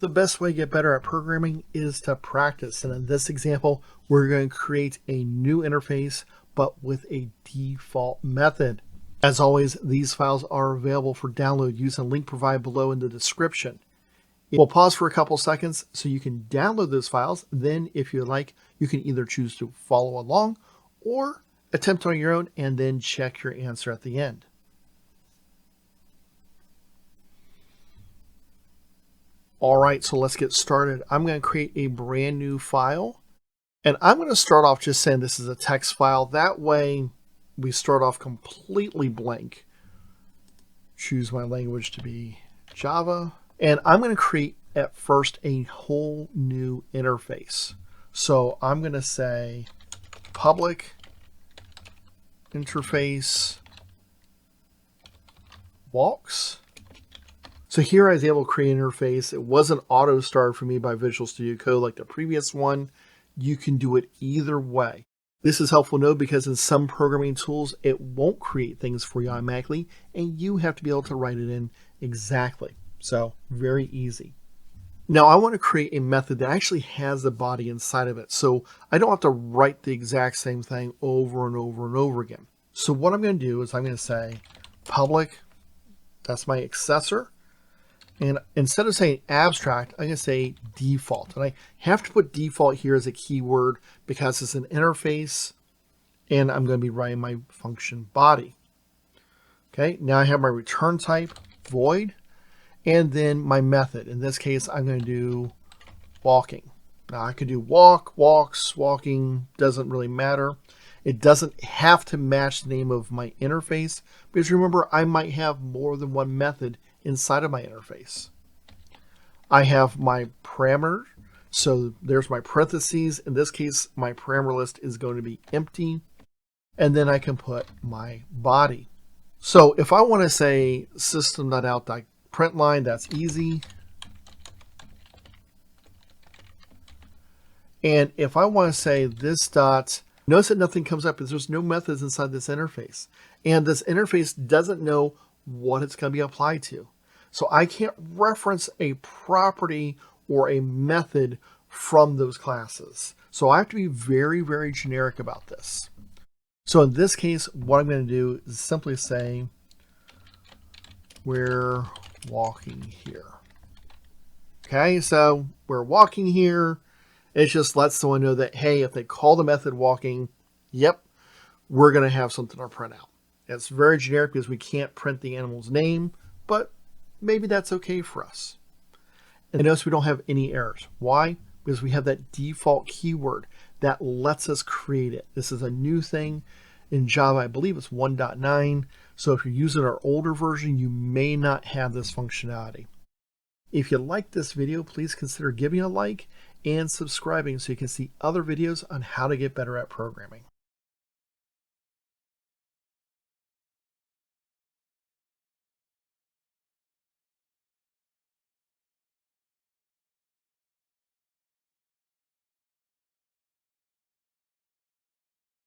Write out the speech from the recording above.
The best way to get better at programming is to practice. And in this example, we're going to create a new interface, but with a default method. As always, these files are available for download using the link provided below in the description. We'll pause for a couple seconds so you can download those files. Then, if you like, you can either choose to follow along or attempt on your own and then check your answer at the end. All right, so let's get started. I'm going to create a brand new file, and I'm going to start off just saying this is a text file. That way we start off completely blank. Choose my language to be Java, and I'm going to create at first a whole new interface. So I'm going to say public interface walks. So here I was able to create an interface. It wasn't auto-started for me by Visual Studio Code like the previous one. You can do it either way. This is helpful to know because in some programming tools, it won't create things for you automatically, and you have to be able to write it in exactly. So very easy. Now I want to create a method that actually has a body inside of it, so I don't have to write the exact same thing over and over and over again. So what I'm going to do is I'm going to say public, that's my accessor. And instead of saying abstract, I'm going to say default. And I have to put default here as a keyword because it's an interface and I'm going to be writing my function body. Okay, now I have my return type, void, and then my method. In this case, I'm going to do walking. Now I could do walk, walks, walking, doesn't really matter. It doesn't have to match the name of my interface because remember, I might have more than one method inside of my interface. I have my parameter, so there's my parentheses. In this case, my parameter list is going to be empty, and then I can put my body. So if I want to say system.out.println, that's easy. And if I want to say this dot, notice that nothing comes up because there's no methods inside this interface. And this interface doesn't know what it's going to be applied to. So I can't reference a property or a method from those classes. So I have to be very, very generic about this. So in this case, what I'm going to do is simply say, we're walking here. Okay, so we're walking here. It just lets someone know that, hey, if they call the method walking, yep, we're going to have something to print out. It's very generic because we can't print the animal's name, but maybe that's okay for us. And notice we don't have any errors. Why? Because we have that default keyword that lets us create it. This is a new thing in Java. I believe it's 1.9. So if you're using our older version, you may not have this functionality. If you like this video, please consider giving a like and subscribing so you can see other videos on how to get better at programming.